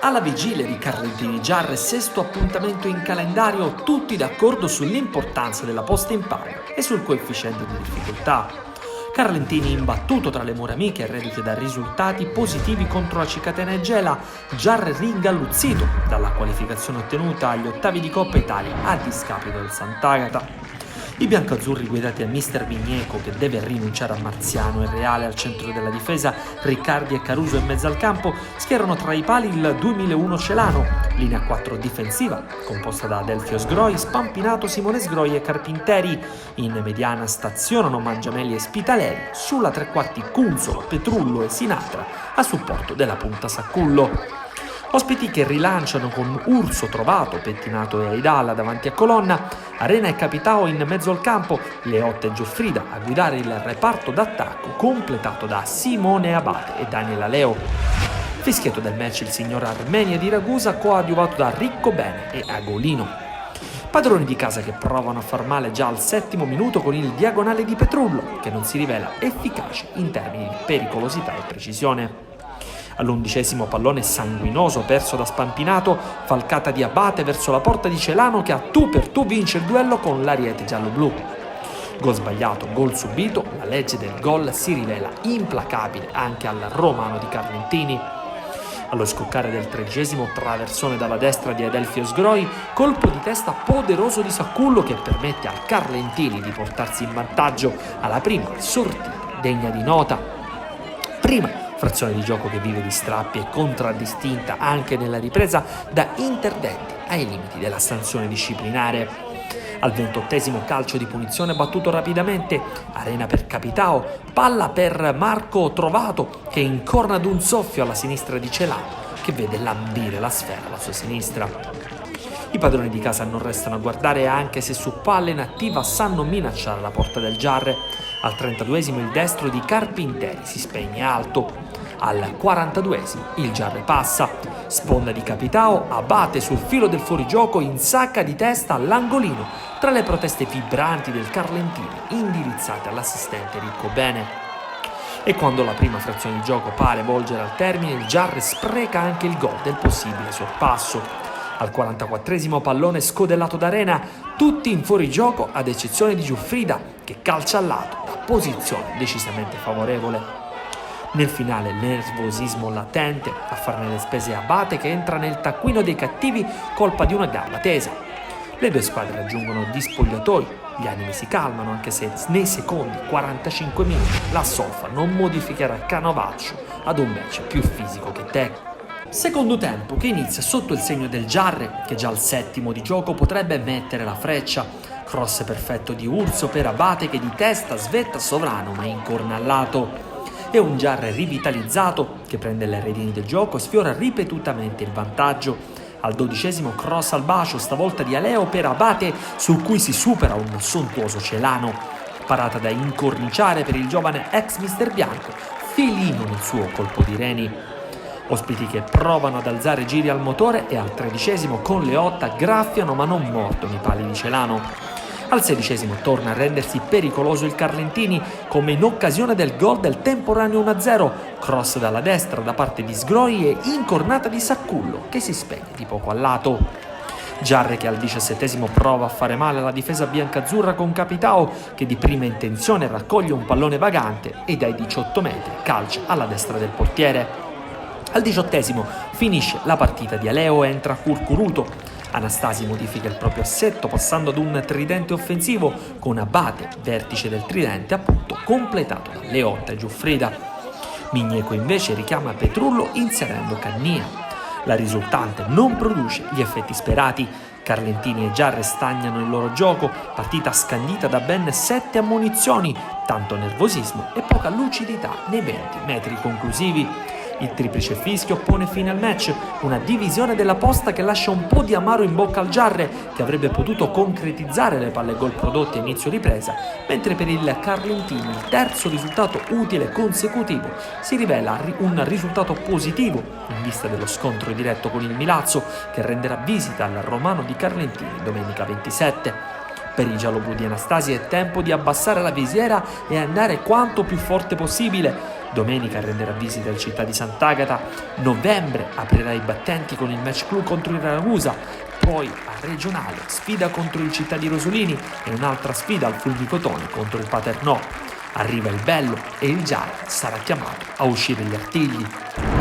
Alla vigilia di Carlentini-Giarre, sesto appuntamento in calendario, tutti d'accordo sull'importanza della posta in palio e sul coefficiente di difficoltà. Carlentini imbattuto tra le mura amiche, reduce da risultati positivi contro la Cicatena e Gela, Giarre ringalluzzito dalla qualificazione ottenuta agli ottavi di Coppa Italia a discapito del Sant'Agata. I biancazzurri guidati da mister Vigneco, che deve rinunciare a Marziano e Reale al centro della difesa, Riccardi e Caruso in mezzo al campo, schierano tra i pali il 2001 Celano, linea 4 difensiva, composta da Adelfio Sgroi, Spampinato, Simone Sgroi e Carpinteri. In mediana stazionano Mangiamelli e Spitaleri, sulla tre quarti Cunzolo, Petrullo e Sinatra, a supporto della punta Saccullo. Ospiti che rilanciano con Urso Trovato, Pettinato e Aidala davanti a colonna, Arena e Capitao in mezzo al campo, Leotta e Gioffrida a guidare il reparto d'attacco completato da Simone Abate e Daniela Leo. Fischietto del match il signor Armenia di Ragusa, coadiuvato da Ricco Bene e Agolino. Padroni di casa che provano a far male già al 7° minuto con il diagonale di Petrullo, che non si rivela efficace in termini di pericolosità e precisione. All'11° pallone sanguinoso perso da Spampinato, falcata di Abate verso la porta di Celano che a tu per tu vince il duello con l'Ariete giallo-blu. Gol sbagliato, gol subito, la legge del gol si rivela implacabile anche al romano di Carlentini. Allo scoccare del 13° traversone dalla destra di Adelfio Sgroi, colpo di testa poderoso di Saccullo che permette al Carlentini di portarsi in vantaggio alla prima sortita degna di nota. Prima frazione di gioco che vive di strappi e contraddistinta anche nella ripresa da interdenti ai limiti della sanzione disciplinare. Al 28° calcio di punizione battuto rapidamente, Arena per Capitao, palla per Marco Trovato che incorna ad un soffio alla sinistra di Celano che vede lambire la sfera alla sua sinistra. I padroni di casa non restano a guardare anche se su palla inattiva sanno minacciare la porta del Giarre. Al 32° il destro di Carpinteri si spegne alto. Al 42° il Giarre passa, sponda di Capitao, Abate sul filo del fuorigioco, insacca di testa all'angolino tra le proteste vibranti del Carlentini indirizzate all'assistente Ricco Bene. E quando la prima frazione di gioco pare volgere al termine, il Giarre spreca anche il gol del possibile sorpasso. Al 44° pallone scodellato d'Arena, tutti in fuorigioco ad eccezione di Giuffrida che calcia al lato da posizione decisamente favorevole. Nel finale nervosismo latente a farne le spese Abate che entra nel taccuino dei cattivi colpa di una gamba tesa. Le due squadre raggiungono gli spogliatoi, gli animi si calmano anche se nei secondi 45 minuti la Sofa non modificherà canovaccio ad un match più fisico che tecnico. Secondo tempo che inizia sotto il segno del Giarre che già al 7° di gioco potrebbe mettere la freccia. Cross perfetto di Urso per Abate che di testa svetta sovrano ma incorna al lato. E un Giarre rivitalizzato che prende le redini del gioco e sfiora ripetutamente il vantaggio. Al 12° cross al bacio, stavolta di Aleo per Abate, su cui si supera un sontuoso Celano. Parata da incorniciare per il giovane ex mister Bianco, felino nel suo colpo di reni. Ospiti che provano ad alzare giri al motore e al 13° con Leotta graffiano ma non mordono i pali di Celano. Al 16° torna a rendersi pericoloso il Carlentini come in occasione del gol del temporaneo 1-0, cross dalla destra da parte di Sgroi e incornata di Saccullo che si spegne di poco al lato. Giarre che al 17° prova a fare male alla difesa biancazzurra con Capitao che di prima intenzione raccoglie un pallone vagante e dai 18 metri calcia alla destra del portiere. Al 18° finisce la partita di Aleo e entra Curcuruto. Anastasi modifica il proprio assetto passando ad un tridente offensivo con Abate, vertice del tridente appunto, completato da Leotta e Giuffrida. Migneco invece richiama Petrullo inserendo Cannia. La risultante non produce gli effetti sperati. Carlentini e Giarre stagnano il loro gioco, partita scandita da ben 7 ammonizioni, tanto nervosismo e poca lucidità nei 20 metri conclusivi. Il triplice fischio pone fine al match, una divisione della posta che lascia un po' di amaro in bocca al Giarre, che avrebbe potuto concretizzare le palle gol prodotte a inizio ripresa, mentre per il Carlentini il terzo risultato utile consecutivo si rivela un risultato positivo in vista dello scontro diretto con il Milazzo, che renderà visita al romano di Carlentini domenica 27. Per i gialloblu di Anastasi è tempo di abbassare la visiera e andare quanto più forte possibile. Domenica renderà visita al Città di Sant'Agata, novembre aprirà i battenti con il match clou contro il Ragusa, poi a regionale sfida contro il Città di Rosolini e un'altra sfida al Fulmicotone contro il Paternò. Arriva il bello e il Giara sarà chiamato a uscire gli artigli.